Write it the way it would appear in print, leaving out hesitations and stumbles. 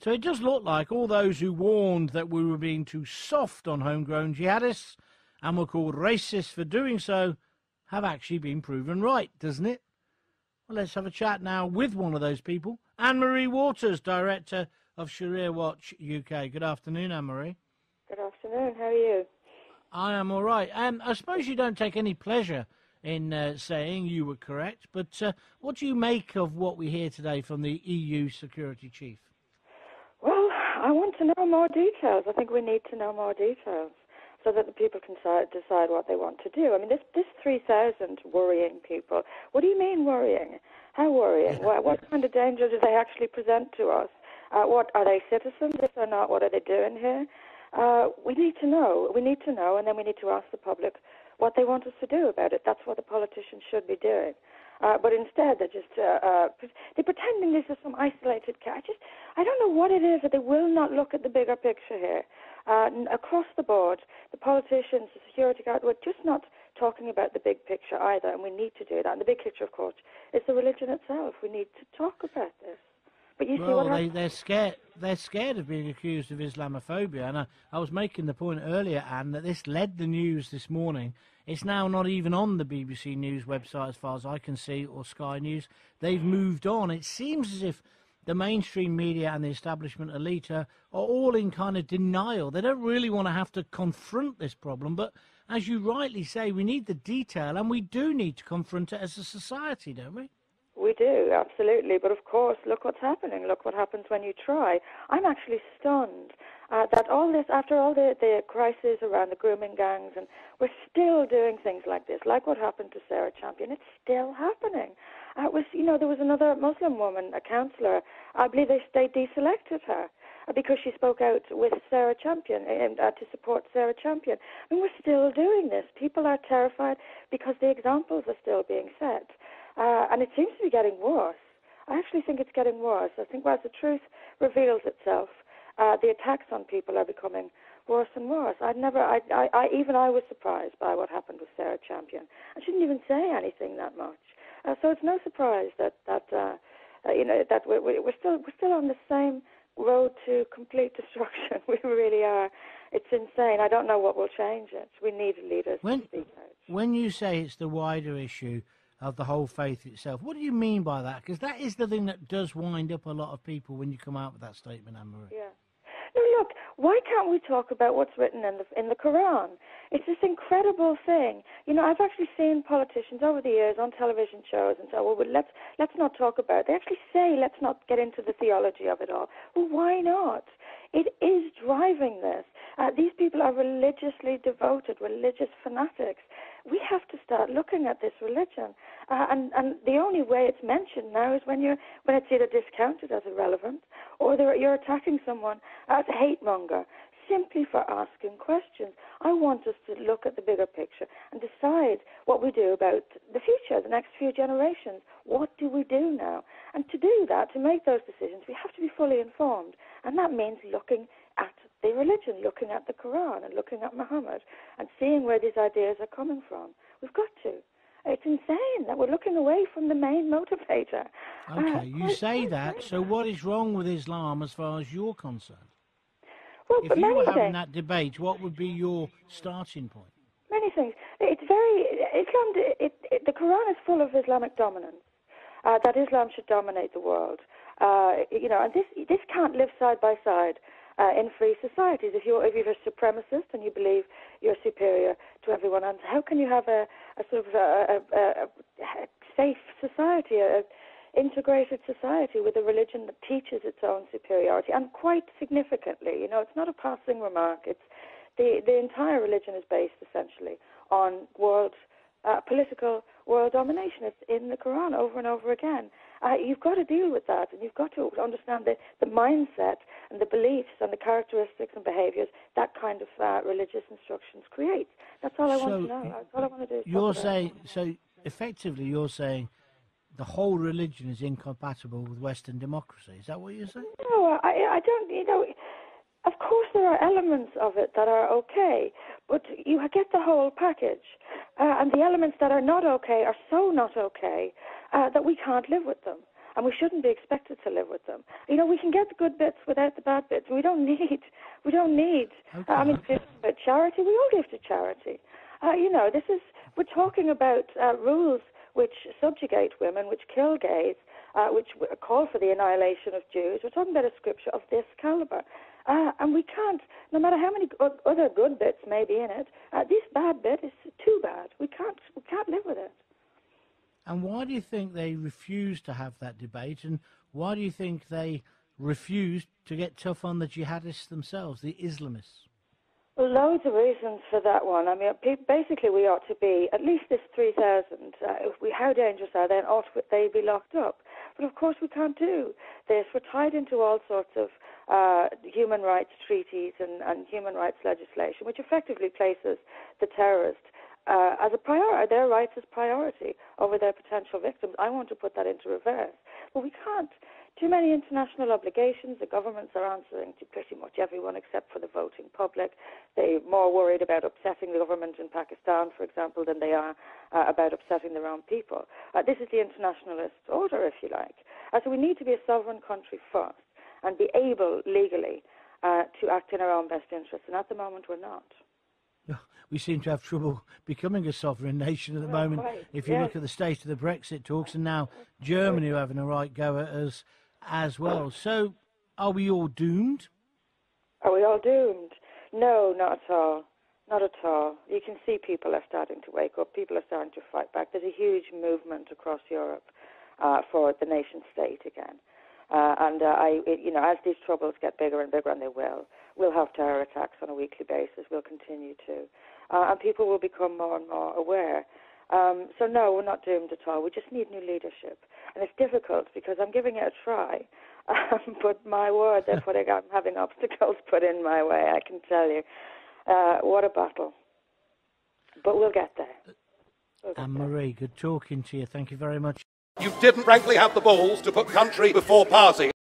So it does look like all those who warned that we were being too soft on homegrown jihadists and were called racist for doing so have actually been proven right, doesn't it? Well, let's have a chat now with one of those people, Anne-Marie Waters, Director of Sharia Watch UK. Good afternoon, Anne-Marie. Good afternoon. How are you? I am all right. I suppose you don't take any pleasure in saying you were correct, but what do you make of what we hear today from the EU Security Chief? Well, I want to know more details. I think we need to know more details so that the people can decide what they want to do. I mean, this 3,000 worrying people, what do you mean worrying? How worrying? What kind of danger do they actually present to us? What are they citizens? If they're not, what are they doing here? We need to know. We need to know, and then we need to ask the public what they want us to do about it. That's what the politicians should be doing. But instead, they're pretending this is some isolated case. I don't know what it is that they will not look at the bigger picture here. Across the board, the politicians, the security guard, we're just not talking about the big picture either, and we need to do that. And the big picture, of course, is the religion itself. We need to talk about this. But you see what happens? They're scared. They're scared of being accused of Islamophobia, and I was making the point earlier, Anne, that this led the news this morning. It's now not even on the BBC News website, as far as I can see, or Sky News. They've moved on. It seems as if the mainstream media and the establishment elite are all in kind of denial. They don't really want to have to confront this problem, but as you rightly say, we need the detail, and we do need to confront it as a society, don't we? We do, absolutely. But of course, look what's happening. Look what happens when you try. I'm actually stunned that all this, after all the crises around the grooming gangs, and we're still doing things like this, like what happened to Sarah Champion. It's still happening. There was another Muslim woman, a counsellor. I believe they deselected her because she spoke out with Sarah Champion and to support Sarah Champion. I mean, we're still doing this. People are terrified because the examples are still being set. And it seems to be getting worse. I actually think it's getting worse. I think as the truth reveals itself, the attacks on people are becoming worse and worse. Even I was surprised by what happened with Sarah Champion. I shouldn't even say anything that much. So it's no surprise that we're still on the same road to complete destruction. We really are. It's insane. I don't know what will change it. We need leaders to speak out. When you say it's the wider issue of the whole faith itself, what do you mean by that? Because that is the thing that does wind up a lot of people when you come out with that statement, Anne-Marie. Yeah. No, look, why can't we talk about what's written in the Quran? It's this incredible thing. I've actually seen politicians over the years on television shows and say, well, let's not talk about it. They actually say, let's not get into the theology of it all. Well, why not? It is driving this. These people are religiously devoted, religious fanatics. We have to start looking at this religion, and the only way it's mentioned now is when it's either discounted as irrelevant, or you're attacking someone as a hate monger simply for asking questions. I want us to look at the bigger picture and decide what we do about the future, the next few generations. What do we do now? And to do that, to make those decisions, we have to be fully informed, and that means looking at the religion, looking at the Quran and looking at Muhammad and seeing where these ideas are coming from. We've got to. It's insane that we're looking away from the main motivator. Okay, you say that, so what is wrong with Islam as far as you're concerned? Well, if you were having that debate, what would be your starting point? Many things. The Quran is full of Islamic dominance, that Islam should dominate the world. And this can't live side by side in free societies. If you're a supremacist and you believe you're superior to everyone else, how can you have a sort of a safe society, a integrated society with a religion that teaches its own superiority, and quite significantly? It's not a passing remark. It's the entire religion is based essentially on political world domination. It's in the Quran over and over again. You've got to deal with that, and you've got to understand the mindset and the beliefs and the characteristics and behaviours that kind of religious instructions create. That's all I want to know. That's all I want to do. Effectively you're saying the whole religion is incompatible with Western democracy. Is that what you're saying? No, I don't. Of course there are elements of it that are okay, but you get the whole package. And the elements that are not okay are so not okay that we can't live with them. and we shouldn't be expected to live with them. You know, we can get the good bits without the bad bits. We don't need. Okay. I mean, but charity, we all give to charity. You know, we're talking about rules which subjugate women, which kill gays, which call for the annihilation of Jews. We're talking about a scripture of this caliber. And we can't, no matter how many other good bits may be in it, this bad bit is too bad. We can't live with it. And why do you think they refuse to have that debate? And why do you think they refuse to get tough on the jihadists themselves, the Islamists? Well, loads of reasons for that one. I mean, basically we ought to be, at least this 3,000, how dangerous are they, and ought they be locked up? But of course we can't do this. We're tied into all sorts of human rights treaties and human rights legislation, which effectively places the terrorist as a priority, their rights as priority over their potential victims. I want to put that into reverse. But we can't. Too many international obligations. The governments are answering to pretty much everyone except for the voting public. They're more worried about upsetting the government in Pakistan, for example, than they are about upsetting their own people. This is the internationalist order, if you like. So we need to be a sovereign country first and be able, legally, to act in our own best interests. And at the moment, we're not. We seem to have trouble becoming a sovereign nation at the moment. Quite. If you look at the state of the Brexit talks, and now Germany are having a right go at us as well. So, are we all doomed? Are we all doomed? No, not at all. Not at all. You can see people are starting to wake up. People are starting to fight back. There's a huge movement across Europe for the nation state again. As these troubles get bigger and bigger, and they will, we'll have terror attacks on a weekly basis. We'll continue to. And people will become more and more aware. So no, we're not doomed at all. We just need new leadership. And it's difficult because I'm giving it a try. But my word, I'm having obstacles put in my way, I can tell you. What a battle. But we'll get there. Anne-Marie, good talking to you. Thank you very much. You didn't frankly have the balls to put country before party.